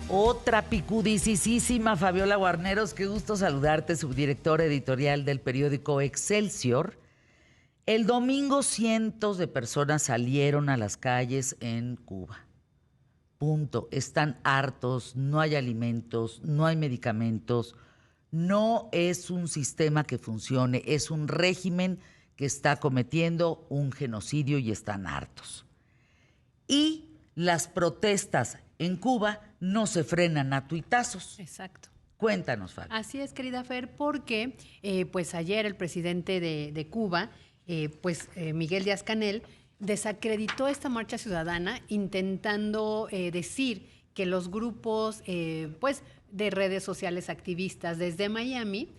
Otra picudicísima, Fabiola Guarneros, qué gusto saludarte, subdirectora editorial del periódico Excelsior. El domingo cientos de personas salieron a las calles en Cuba. Punto. Están hartos, no hay alimentos, no hay medicamentos, no es un sistema que funcione, es un régimen que está cometiendo un genocidio y están hartos. Y las protestas en Cuba no se frenan a tuitazos. Exacto. Cuéntanos, Fabi. Así es, querida Fer, porque pues ayer el presidente de Cuba, Miguel Díaz-Canel, desacreditó esta marcha ciudadana intentando decir que los grupos de redes sociales activistas desde Miami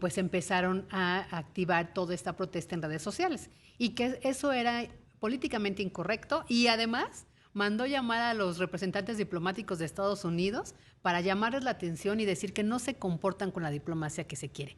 pues empezaron a activar toda esta protesta en redes sociales y que eso era políticamente incorrecto y además mandó llamar a los representantes diplomáticos de Estados Unidos para llamarles la atención y decir que no se comportan con la diplomacia que se quiere.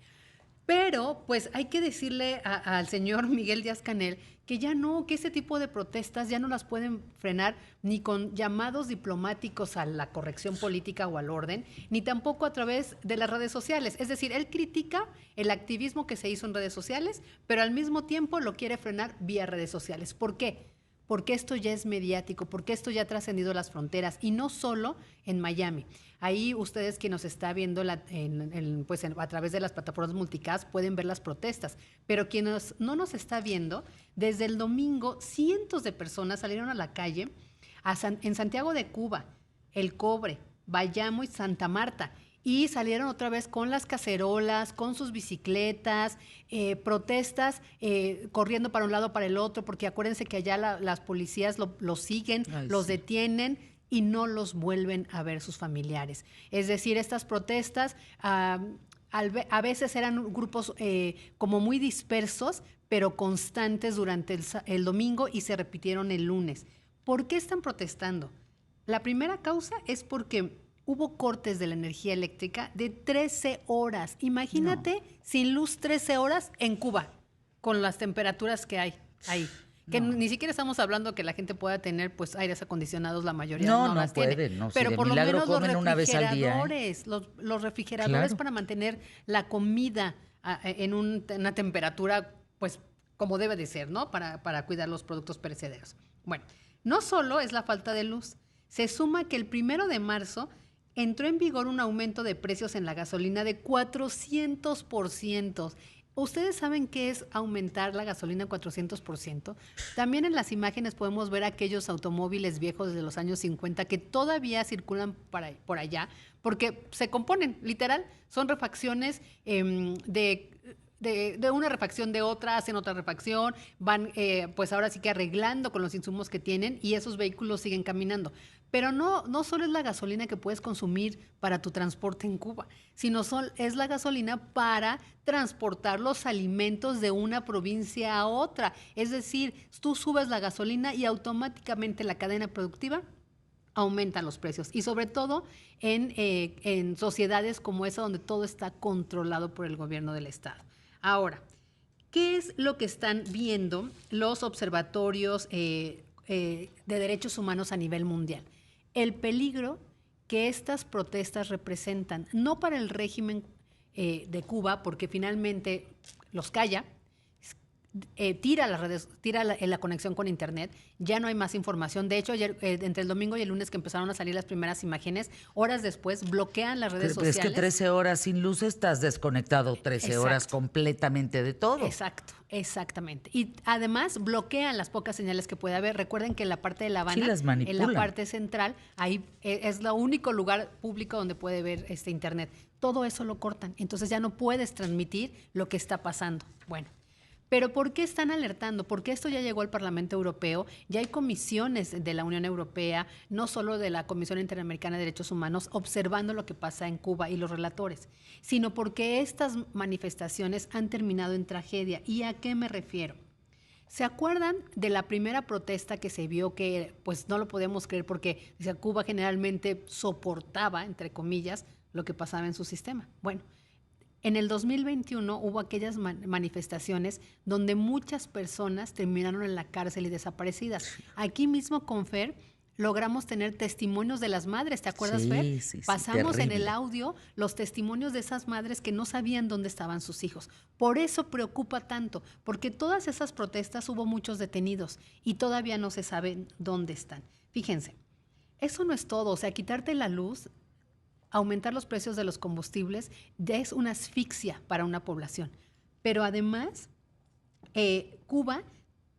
Pero, pues, hay que decirle al señor Miguel Díaz-Canel que ya no, que ese tipo de protestas ya no las pueden frenar ni con llamados diplomáticos a la corrección política o al orden, ni tampoco a través de las redes sociales. Es decir, él critica el activismo que se hizo en redes sociales, pero al mismo tiempo lo quiere frenar vía redes sociales. ¿Por qué? Porque esto ya es mediático, porque esto ya ha trascendido las fronteras y no solo en Miami. Ahí ustedes que nos está viendo a través de las plataformas multicast pueden ver las protestas, pero quienes no nos está viendo, desde el domingo cientos de personas salieron a la calle en Santiago de Cuba, El Cobre, Bayamo y Santa Marta. Y salieron otra vez con las cacerolas, con sus bicicletas, protestas, corriendo para un lado, para el otro, porque acuérdense que allá las policías los siguen, los detienen y no los vuelven a ver sus familiares. Es decir, estas protestas a veces eran grupos como muy dispersos, pero constantes durante el domingo y se repitieron el lunes. ¿Por qué están protestando? La primera causa es porque hubo cortes de la energía eléctrica de 13 horas. Imagínate sin luz 13 horas en Cuba, con las temperaturas que hay ahí. Que ni siquiera estamos hablando que la gente pueda tener pues aires acondicionados, la mayoría no las tiene. Pero por lo menos los refrigeradores, los refrigeradores claro, para mantener la comida en una temperatura pues como debe de ser, ¿no? Para cuidar los productos perecederos. Bueno, no solo es la falta de luz, se suma que el 1 de marzo entró en vigor un aumento de precios en la gasolina de 400%. ¿Ustedes saben qué es aumentar la gasolina 400%? También en las imágenes podemos ver aquellos automóviles viejos de los años 50 que todavía circulan por allá, porque se componen, literal, son refacciones de una refacción de otra, hacen otra refacción, van pues ahora sí que arreglando con los insumos que tienen y esos vehículos siguen caminando. Pero no solo es la gasolina que puedes consumir para tu transporte en Cuba, sino es la gasolina para transportar los alimentos de una provincia a otra. Es decir, tú subes la gasolina y automáticamente la cadena productiva aumentan los precios. Y sobre todo en sociedades como esa donde todo está controlado por el gobierno del Estado. Ahora, ¿qué es lo que están viendo los observatorios de derechos humanos a nivel mundial? El peligro que estas protestas representan, no para el régimen de Cuba, porque finalmente los calla, tira la conexión con internet, ya no hay más información. De hecho, ayer, entre el domingo y el lunes que empezaron a salir las primeras imágenes, horas después bloquean las redes sociales. Es que 13 horas sin luz estás desconectado 13 horas completamente de todo. Exacto, exactamente. Y además bloquean las pocas señales que puede haber. Recuerden que en la parte de La Habana, sí, las manipulan. En la parte central, ahí es el único lugar público donde puede ver internet. Todo eso lo cortan, entonces ya no puedes transmitir lo que está pasando. Bueno. Pero ¿por qué están alertando? Porque esto ya llegó al Parlamento Europeo, ya hay comisiones de la Unión Europea, no solo de la Comisión Interamericana de Derechos Humanos, observando lo que pasa en Cuba y los relatores, sino porque estas manifestaciones han terminado en tragedia. ¿Y a qué me refiero? ¿Se acuerdan de la primera protesta que se vio que pues no lo podemos creer porque Cuba generalmente soportaba, entre comillas, lo que pasaba en su sistema? Bueno, en el 2021 hubo aquellas manifestaciones donde muchas personas terminaron en la cárcel y desaparecidas. Aquí mismo, Confer, logramos tener testimonios de las madres, ¿te acuerdas, Fer? Sí, Pasamos en el terrible. audio los testimonios de esas madres que no sabían dónde estaban sus hijos. Por eso preocupa tanto, porque todas esas protestas hubo muchos detenidos y todavía no se sabe dónde están. Fíjense, eso no es todo, o sea, quitarte la luz, aumentar los precios de los combustibles, ya es una asfixia para una población. Pero además, Cuba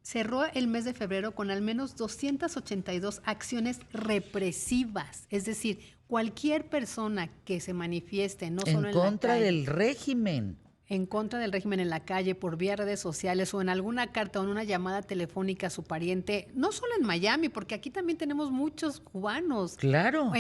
cerró el mes de febrero con al menos 282 acciones represivas. Es decir, cualquier persona que se manifieste, no En solo en la contra calle, del régimen. en contra del régimen en la calle, por vía redes sociales o en alguna carta o en una llamada telefónica a su pariente, no solo en Miami, porque aquí también tenemos muchos cubanos. Claro.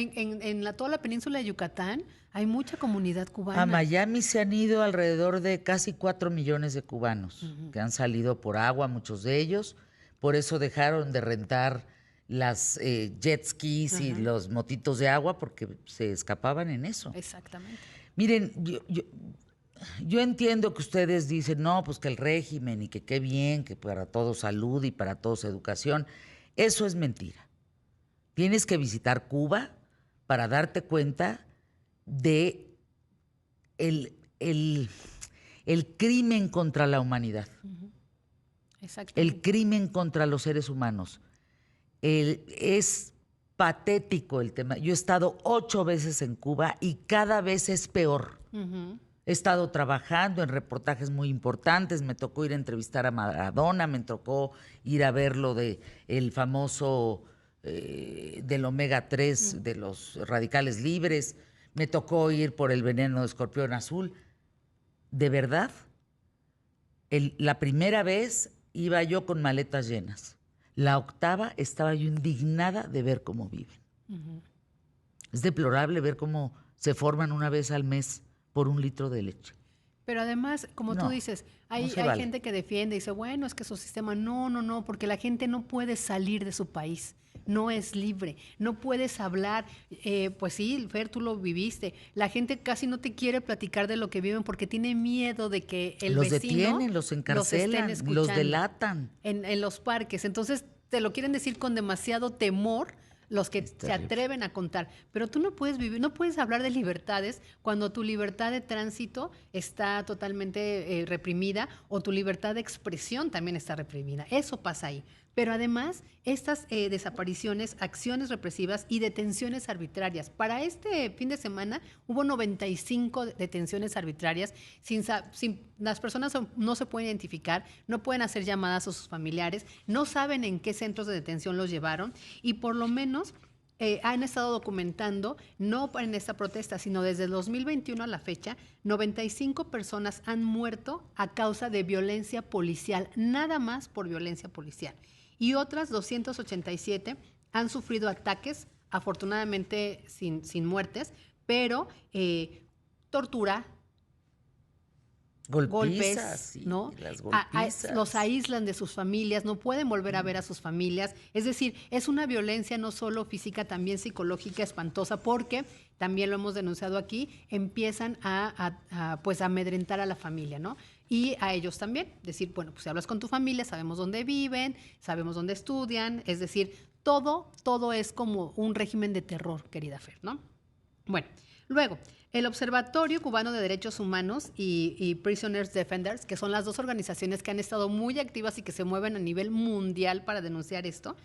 Toda la península de Yucatán hay mucha comunidad cubana. A Miami se han ido alrededor de casi 4 millones de cubanos que han salido por agua, muchos de ellos. Por eso dejaron de rentar las jet skis y los motitos de agua porque se escapaban en eso. Exactamente. Miren, yo entiendo que ustedes dicen, no, pues que el régimen y que qué bien, que para todos salud y para todos educación. Eso es mentira. Tienes que visitar Cuba para darte cuenta de el crimen contra la humanidad, Exactamente. el crimen contra los seres humanos. Es patético el tema. Yo he estado 8 veces en Cuba y cada vez es peor. He estado trabajando en reportajes muy importantes, me tocó ir a entrevistar a Maradona, me tocó ir a ver lo de el famoso del omega 3 de los radicales libres, me tocó ir por el veneno de escorpión azul. De verdad, la primera vez iba yo con maletas llenas. La octava estaba yo indignada de ver cómo viven. Es deplorable ver cómo se forman una vez al mes por 1 litro de leche. Pero además, como tú No, dices, no hay se vale. gente que defiende y dice, bueno, es que su sistema, no, porque la gente no puede salir de su país, no es libre, no puedes hablar, pues sí, Fer, tú lo viviste, la gente casi no te quiere platicar de lo que viven porque tiene miedo de que el Los vecino detienen, los encarcelan, estén los escuchando delatan. en los parques, entonces te lo quieren decir con demasiado temor los que Es se terrible. atreven a contar, pero tú no puedes vivir, no puedes hablar de libertades cuando tu libertad de tránsito está totalmente reprimida o tu libertad de expresión también está reprimida. Eso pasa ahí. Pero además, estas desapariciones, acciones represivas y detenciones arbitrarias. Para este fin de semana hubo 95 detenciones arbitrarias. Las personas no se pueden identificar, no pueden hacer llamadas a sus familiares, no saben en qué centros de detención los llevaron y por lo menos han estado documentando, no en esta protesta, sino desde el 2021 a la fecha, 95 personas han muerto a causa de violencia policial, nada más por violencia policial. Y otras 287 han sufrido ataques, afortunadamente sin muertes, pero tortura, golpes, sí, ¿no? las golpizas. Los aíslan de sus familias, no pueden volver a ver a sus familias. Es decir, es una violencia no solo física, también psicológica espantosa, porque también lo hemos denunciado aquí, empiezan pues a amedrentar a la familia, ¿no? Y a ellos también, decir, bueno, pues si hablas con tu familia, sabemos dónde viven, sabemos dónde estudian, es decir, todo es como un régimen de terror, querida Fer, ¿no? Bueno, luego, el Observatorio Cubano de Derechos Humanos y Prisoners Defenders, que son las dos organizaciones que han estado muy activas y que se mueven a nivel mundial para denunciar esto,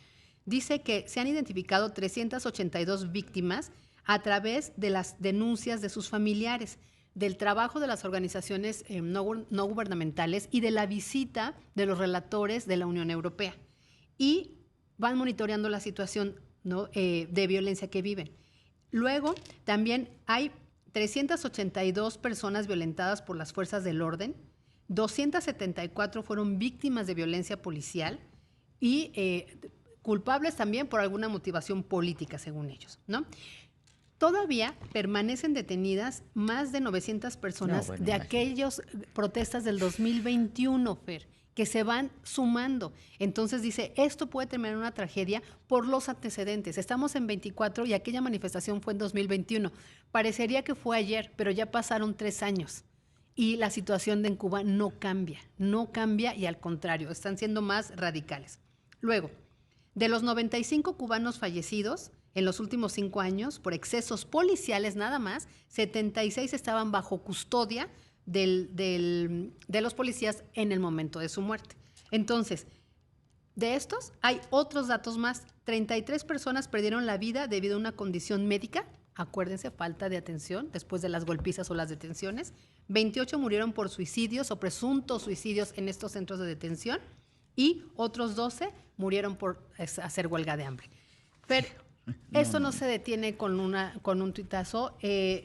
dice que se han identificado 382 víctimas a través de las denuncias de sus familiares, del trabajo de las organizaciones no gubernamentales y de la visita de los relatores de la Unión Europea. Y van monitoreando la situación, ¿no? De violencia que viven. Luego, también hay 382 personas violentadas por las fuerzas del orden, 274 fueron víctimas de violencia policial y culpables también por alguna motivación política, según ellos, ¿no? Todavía permanecen detenidas más de 900 personas de aquellas protestas del 2021, Fer, que se van sumando. Entonces dice, esto puede terminar en una tragedia por los antecedentes. Estamos en 24 y aquella manifestación fue en 2021. Parecería que fue ayer, pero ya pasaron 3 años. Y la situación en Cuba no cambia y al contrario, están siendo más radicales. Luego, De los 95 cubanos fallecidos en los últimos 5 años por excesos policiales nada más, 76 estaban bajo custodia de los policías en el momento de su muerte. Entonces, de estos hay otros datos más. 33 personas perdieron la vida debido a una condición médica. Acuérdense, falta de atención después de las golpizas o las detenciones. 28 murieron por suicidios o presuntos suicidios en estos centros de detención. Y otros 12 murieron por hacer huelga de hambre. Pero eso no se detiene con un tuitazo.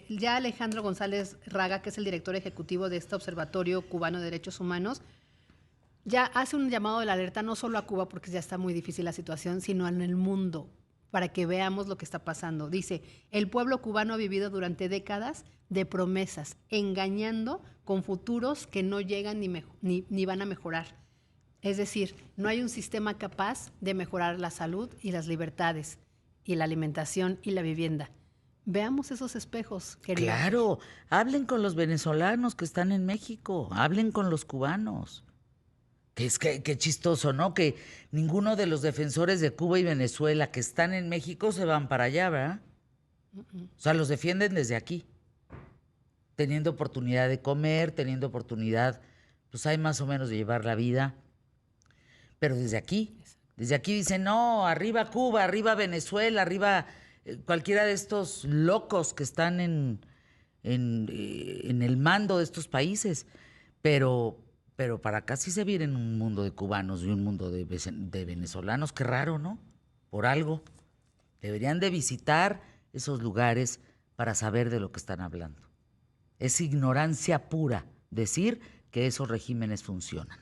Ya Alejandro González Raga, que es el director ejecutivo de este Observatorio Cubano de Derechos Humanos, ya hace un llamado de la alerta no solo a Cuba, porque ya está muy difícil la situación, sino en el mundo, para que veamos lo que está pasando. Dice, el pueblo cubano ha vivido durante décadas de promesas, engañando con futuros que no llegan ni van a mejorar. Es decir, no hay un sistema capaz de mejorar la salud y las libertades, y la alimentación y la vivienda. Veamos esos espejos, queridos. Claro, hablen con los venezolanos que están en México, hablen con los cubanos. Qué chistoso, ¿no? Que ninguno de los defensores de Cuba y Venezuela que están en México se van para allá, ¿verdad? O sea, los defienden desde aquí, teniendo oportunidad de comer, teniendo oportunidad, pues hay más o menos de llevar la vida, pero desde aquí dicen, no, arriba Cuba, arriba Venezuela, arriba cualquiera de estos locos que están en el mando de estos países, pero para acá sí se viene un mundo de cubanos y un mundo de venezolanos. Qué raro, ¿no? Por algo. Deberían de visitar esos lugares para saber de lo que están hablando. Es ignorancia pura decir que esos regímenes funcionan.